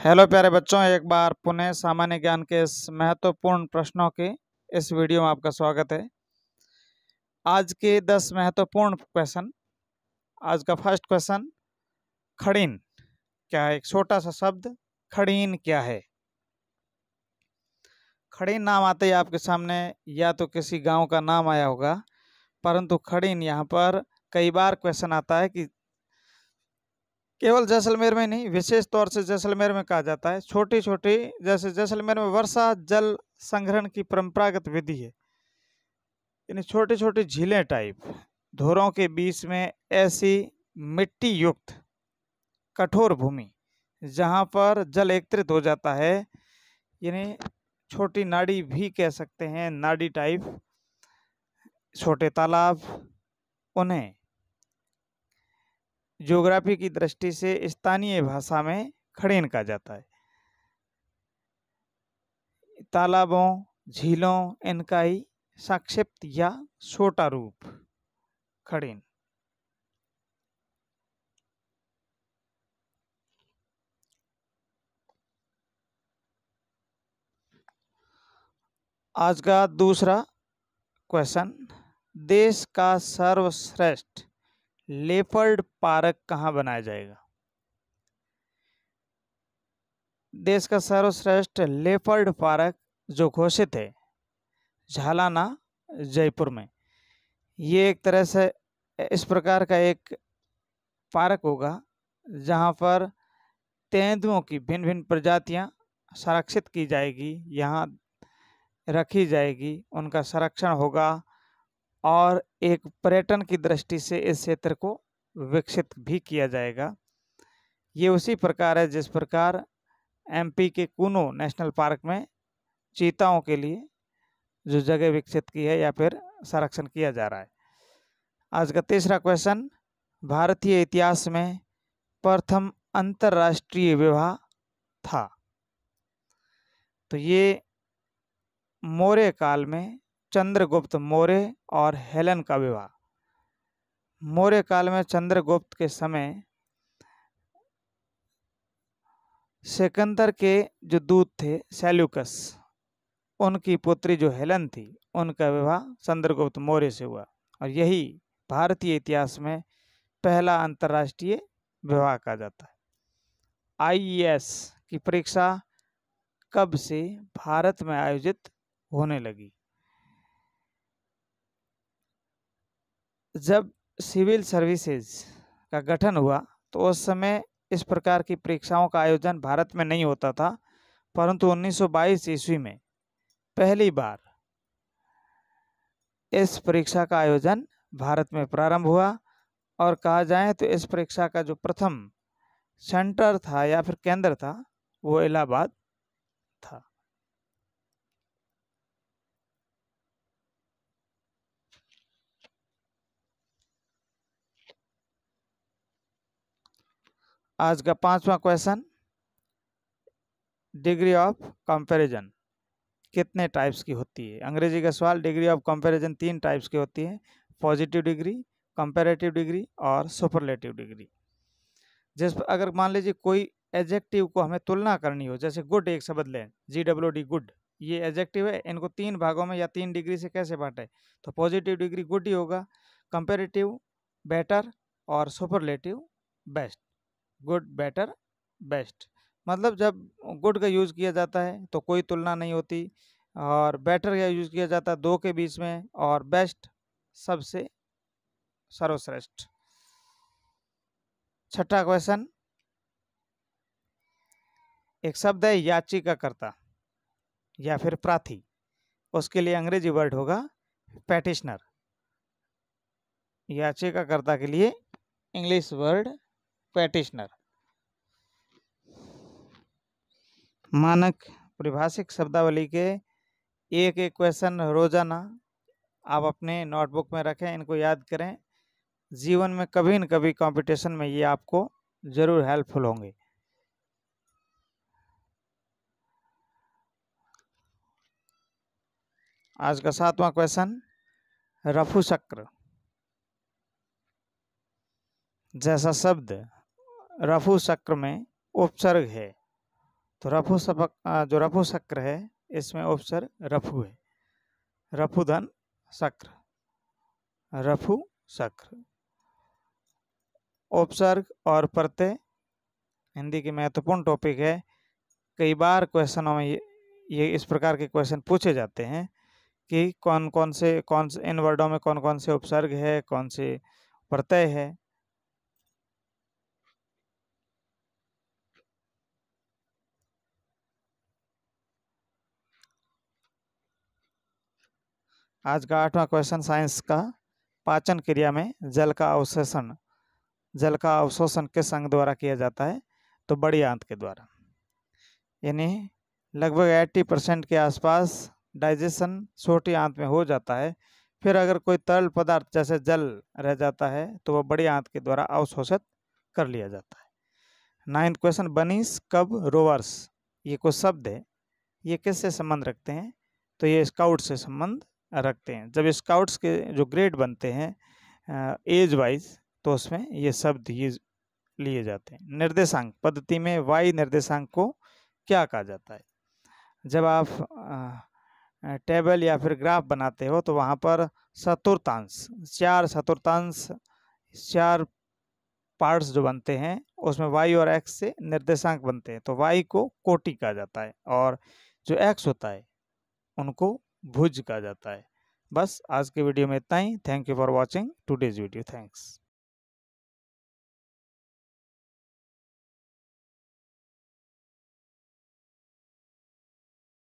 Hello प्यारे बच्चों, एक बार पुनः सामान्य ज्ञान के इस महत्वपूर्ण प्रश्नों के इस वीडियो में आपका स्वागत है। आज के 10 महत्वपूर्ण क्वेश्चन। आज का फर्स्ट क्वेश्चन, खड़ीन क्या है? एक छोटा सा शब्द, खड़ीन क्या है? खड़ीन नाम आते ही आपके सामने या तो किसी गांव का नाम आया होगा, परंतु खड़ीन यहाँ पर कई बार क्वेश्चन आता है कि केवल जैसलमेर में नहीं, विशेष तौर से जैसलमेर में कहा जाता है। छोटी छोटी, जैसे जैसलमेर में वर्षा जल संग्रहण की परंपरागत विधि है, यानी छोटी छोटी झीलें टाइप धोरों के बीच में ऐसी मिट्टी युक्त कठोर भूमि जहां पर जल एकत्रित हो जाता है, यानी छोटी नाड़ी भी कह सकते हैं, नाड़ी टाइप छोटे तालाब, उन्हें ज्योग्राफी की दृष्टि से स्थानीय भाषा में खड़ीन कहा जाता है। तालाबों, झीलों, इनका ही संक्षिप्त या छोटा रूप खड़ीन। आज का दूसरा क्वेश्चन, देश का सर्वश्रेष्ठ लेपर्ड पार्क कहाँ बनाया जाएगा? देश का सर्वश्रेष्ठ लेपर्ड पार्क जो घोषित है, झालाना जयपुर में। ये एक तरह से इस प्रकार का एक पार्क होगा जहाँ पर तेंदुओं की भिन्न भिन्न प्रजातियां संरक्षित की जाएगी, यहाँ रखी जाएगी, उनका संरक्षण होगा और एक पर्यटन की दृष्टि से इस क्षेत्र को विकसित भी किया जाएगा। ये उसी प्रकार है जिस प्रकार एमपी के कूनो नेशनल पार्क में चीताओं के लिए जो जगह विकसित की है या फिर संरक्षण किया जा रहा है। आज का तीसरा क्वेश्चन, भारतीय इतिहास में प्रथम अंतरराष्ट्रीय विवाह था? तो ये मौर्य काल में चंद्रगुप्त मौर्य और हेलेन का विवाह। मौर्य काल में चंद्रगुप्त के समय सिकंदर के जो दूत थे सेल्यूकस, उनकी पुत्री जो हेलेन थी, उनका विवाह चंद्रगुप्त मौर्य से हुआ और यही भारतीय इतिहास में पहला अंतर्राष्ट्रीय विवाह कहा जाता है। आईईएस की परीक्षा कब से भारत में आयोजित होने लगी? जब सिविल सर्विसेज का गठन हुआ तो उस समय इस प्रकार की परीक्षाओं का आयोजन भारत में नहीं होता था, परंतु 1922 ईस्वी में पहली बार इस परीक्षा का आयोजन भारत में प्रारंभ हुआ और कहा जाए तो इस परीक्षा का जो प्रथम सेंटर था या फिर केंद्र था वो इलाहाबाद था। आज का पांचवा क्वेश्चन, डिग्री ऑफ कंपैरिजन कितने टाइप्स की होती है? अंग्रेजी का सवाल, डिग्री ऑफ कंपैरिजन 3 टाइप्स की होती है, पॉजिटिव डिग्री, कंपैरेटिव डिग्री और सुपरलेटिव डिग्री। जिस अगर मान लीजिए कोई एडजेक्टिव को हमें तुलना करनी हो, जैसे गुड एक शब्द लें, GWD गुड, ये एडजेक्टिव है, इनको 3 भागों में या 3 डिग्री से कैसे बांटे? तो पॉजिटिव डिग्री गुड ही होगा, कंपैरेटिव बेटर और superlative best. Good, better, best, मतलब जब गुड का यूज़ किया जाता है तो कोई तुलना नहीं होती, और बेटर का यूज़ किया जाता है 2 के बीच में, और बेस्ट सबसे सर्वश्रेष्ठ। छठा क्वेश्चन, एक शब्द है याचिकाकर्ता या फिर प्रार्थी, उसके लिए अंग्रेजी वर्ड होगा पेटिशनर। याचिकाकर्ता के लिए इंग्लिश वर्ड पेटिशनर। मानक परिभाषिक शब्दावली के एक एक क्वेश्चन रोजाना आप अपने नोटबुक में रखें, इनको याद करें, जीवन में कभी न कभी कंपटीशन में ये आपको जरूर हेल्पफुल होंगे। आज का 7वां क्वेश्चन, रफु चक्र जैसा शब्द रफु चक्र में उपसर्ग है तो रफु सपक जो रफु शक्र है इसमें उपसर्ग रफु है, रफु धन शक्र, रफु शक्र। उपसर्ग और प्रत्यय हिंदी की महत्वपूर्ण टॉपिक है। कई बार क्वेश्चनों में ये इस प्रकार के क्वेश्चन पूछे जाते हैं कि कौन से इन वर्डों में कौन कौन से उपसर्ग है, कौन से प्रत्यय है। आज का 8वां क्वेश्चन साइंस का, पाचन क्रिया में जल का अवशोषण किस अंग द्वारा किया जाता है? तो बड़ी आंत के द्वारा। यानी लगभग 80% के आसपास डाइजेशन छोटी आंत में हो जाता है। फिर अगर कोई तरल पदार्थ जैसे जल रह जाता है तो वह बड़ी आंत के द्वारा अवशोषित कर लिया जाता है। 9th क्वेश्चन, बनीस, कब, रोवर्स, ये कुछ शब्द है, ये किससे संबंध रखते हैं? तो ये स्काउट से संबंध रखते हैं। जब स्काउट्स के जो ग्रेड बनते हैं एज वाइज, तो उसमें ये शब्द लिए जाते हैं। निर्देशांक पद्धति में वाई निर्देशांक को क्या कहा जाता है? जब आप टेबल या फिर ग्राफ बनाते हो तो वहाँ पर चतुर्थांश, 4 चतुर्थांश, 4 पार्ट्स जो बनते हैं उसमें वाई और एक्स से निर्देशांक बनते हैं। तो वाई को कोटि कहा जाता है और जो एक्स होता है उनको भुज कहा जाता है। बस आज के वीडियो में इतना ही। Thank you for watching today's video. Thanks.